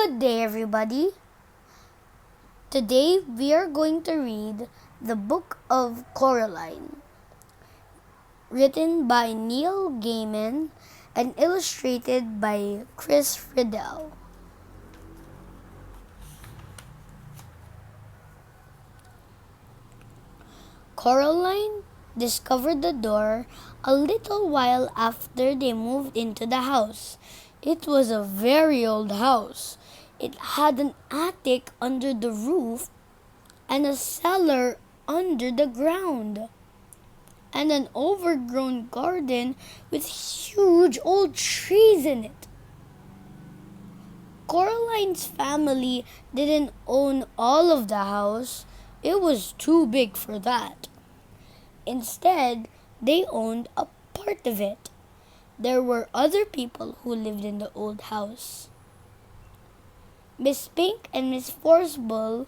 Good day, everybody. Today we are going to read the book of Coraline, written by Neil Gaiman and illustrated by Chris Riddell. Coraline discovered the door a little while after they moved into the house. It was a very old house. It had an attic under the roof and a cellar under the ground, and an overgrown garden with huge old trees in it. Coraline's family didn't own all of the house. It was too big for that. Instead, they owned a part of it. There were other people who lived in the old house. Miss Pink and Miss Forcebull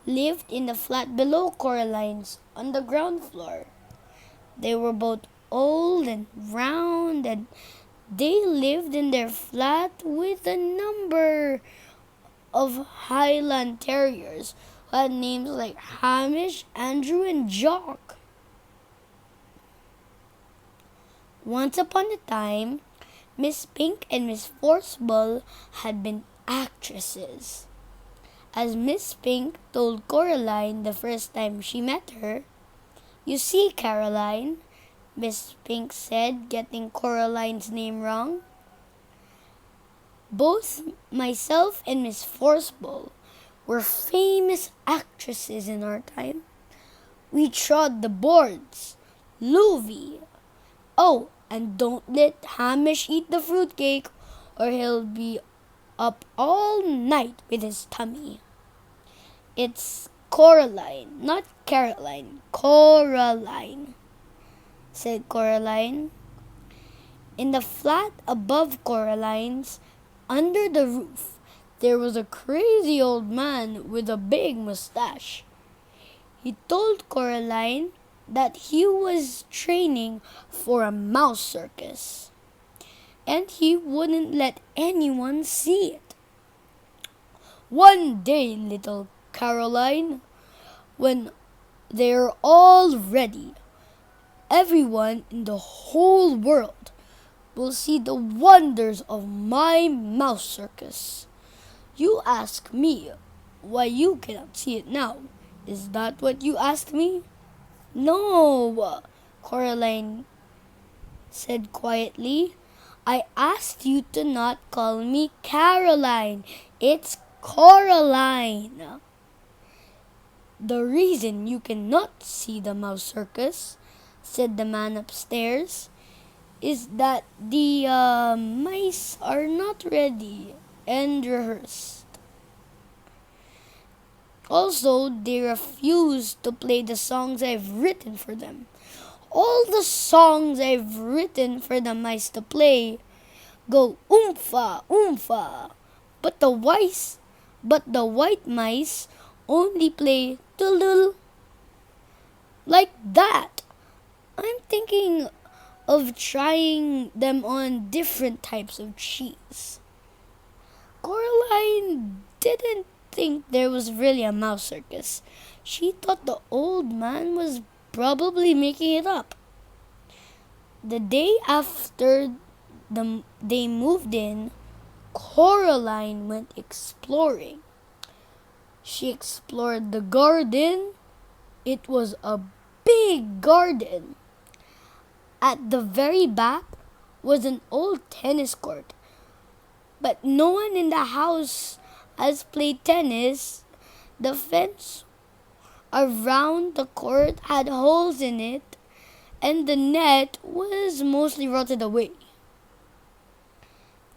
lived in the flat below Coraline's on the ground floor. They were both old and round, and they lived in their flat with a number of Highland Terriers who had names like Hamish, Andrew, and Jock. Once upon a time, Miss Pink and Miss Forcebull had been actresses. As Miss Pink told Coraline the first time she met her, "You see, Caroline," Miss Pink said, getting Coraline's name wrong, "both myself and Miss Forcebull were famous actresses in our time. We trod the boards, Louis. Oh, and don't let Hamish eat the fruitcake, or he'll be up all night with his tummy." "It's Coraline, not Caroline. Coraline," said Coraline. In the flat above Coraline's, under the roof, there was a crazy old man with a big mustache. He told Coraline that he was training for a mouse circus, and he wouldn't let anyone see it. "One day, little Caroline, when they're all ready, everyone in the whole world will see the wonders of my mouse circus. You ask me why you cannot see it now. Is that what you asked me?" "No," Coraline said quietly. "I asked you to not call me Caroline. It's Coraline. The reason you cannot see the mouse circus," said the man upstairs, "is that the mice are not ready and rehearsed. Also, they refuse to play the songs I've written for them. All the songs I've written for the mice to play go oomfa, oomfa, but the white mice only play doodle like that. I'm thinking of trying them on different types of cheese." Coraline didn't think there was really a mouse circus. She thought the old man was probably making it up. The day after they moved in, Coraline went exploring. She explored the garden. It was a big garden. At the very back was an old tennis court, but no one in the house has played tennis. The fence around the court had holes in it, and the net was mostly rotted away.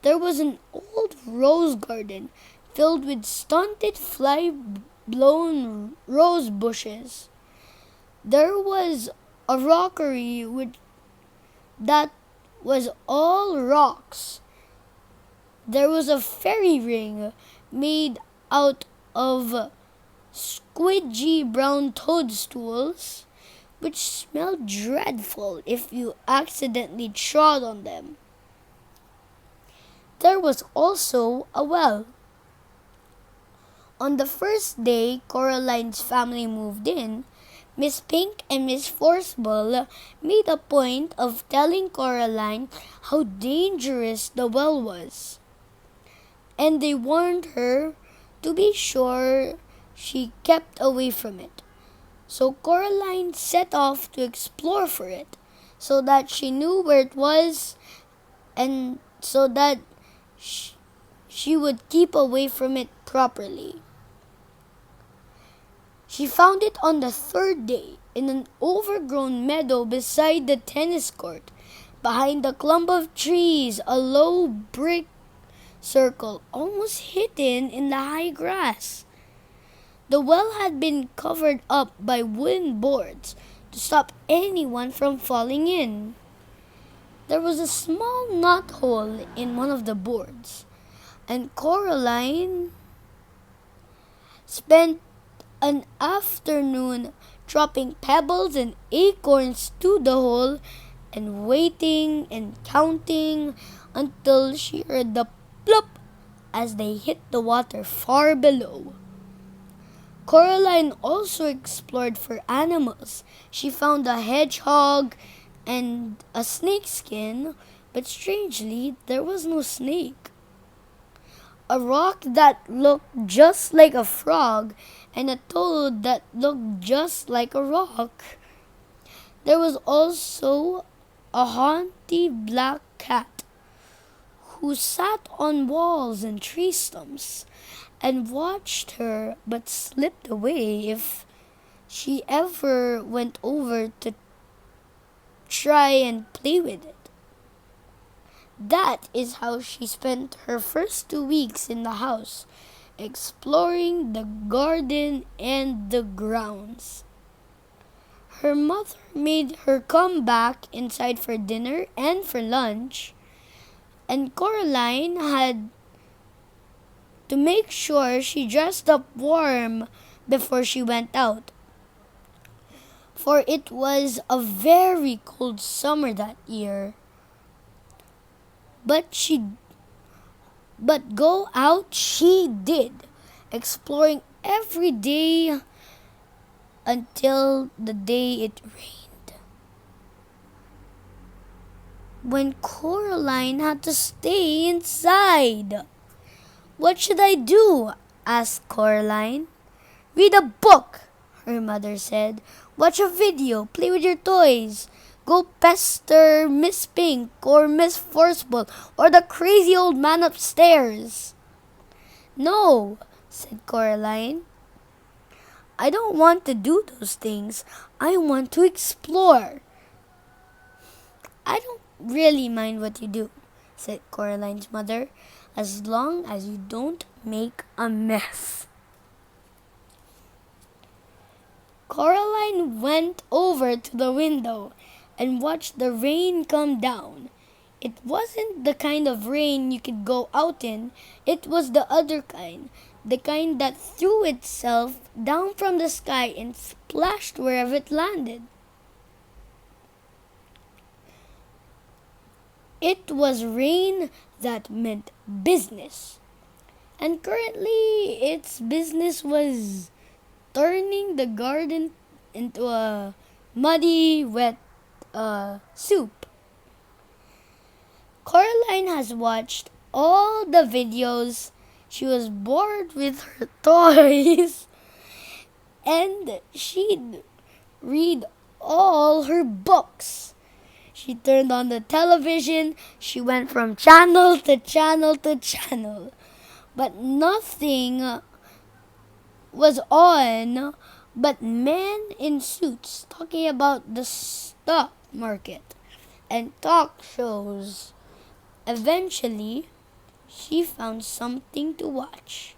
There was an old rose garden filled with stunted fly-blown rose bushes. There was a rockery that was all rocks. There was a fairy ring made out of squidgy brown toadstools, which smelled dreadful if you accidentally trod on them. There was also a well. On the first day Coraline's family moved in, Miss Pink and Miss Forcible made a point of telling Coraline how dangerous the well was, and they warned her to be sure she kept away from it. So Coraline set off to explore for it, so that she knew where it was and so that she would keep away from it properly. She found it on the third day in an overgrown meadow beside the tennis court. Behind a clump of trees, a low brick circle almost hidden in the high grass. The well had been covered up by wooden boards to stop anyone from falling in. There was a small knot hole in one of the boards, and Coraline spent an afternoon dropping pebbles and acorns to the hole and waiting and counting until she heard the plop as they hit the water far below. Coraline also explored for animals. She found a hedgehog and a snake skin, but strangely, there was no snake. A rock that looked just like a frog, and a toad that looked just like a rock. There was also a haughty black cat who sat on walls and tree stumps and watched her but slipped away if she ever went over to try and play with it. That is how she spent her first 2 weeks in the house, exploring the garden and the grounds. Her mother made her come back inside for dinner and for lunch, and Coraline had to make sure she dressed up warm before she went out, for it was a very cold summer that year. But go out she did, exploring every day until the day it rained, when Coraline had to stay inside. "What should I do?" asked Coraline. "Read a book," her mother said. "Watch a video, play with your toys. Go pester Miss Pink or Miss Forcible or the crazy old man upstairs." "No," said Coraline. "I don't want to do those things. I want to explore." "I don't really mind what you do," said Coraline's mother, "as long as you don't make a mess." Coraline went over to the window and watched the rain come down. It wasn't the kind of rain you could go out in. It was the other kind, the kind that threw itself down from the sky and splashed wherever it landed. It was rain that meant business. And currently, its business was turning the garden into a muddy, wet soup. Coraline has watched all the videos. She was bored with her toys, and she'd read all her books. She turned on the television. She went from channel to channel to channel, but nothing was on but men in suits talking about the stock market and talk shows. Eventually, she found something to watch.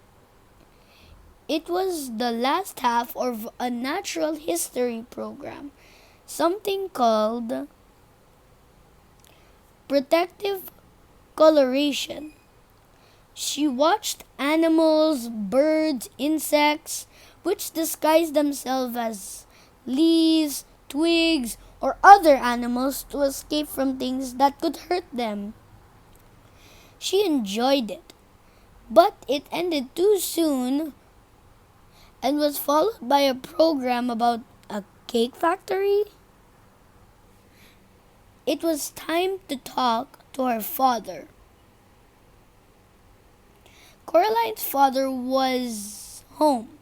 It was the last half of a natural history program, something called protective coloration. She watched animals, birds, insects, which disguise themselves as leaves, twigs, or other animals to escape from things that could hurt them. She enjoyed it, but it ended too soon and was followed by a program about a cake factory. It was time to talk to her father. Coraline's father was home.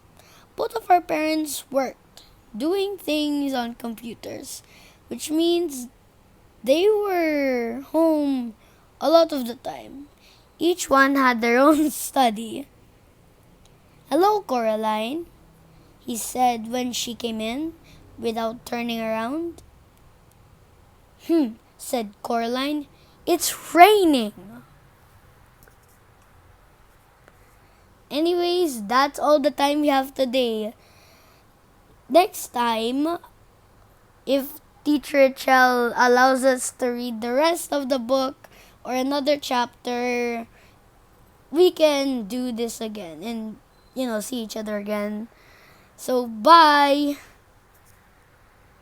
Both of our parents worked, doing things on computers, which means they were home a lot of the time. Each one had their own study. "Hello, Coraline," he said when she came in, without turning around. Said Coraline. "It's raining." Anyways, that's all the time we have today. Next time, if Teacher Chell allows us to read the rest of the book or another chapter, we can do this again and, see each other again. So, bye!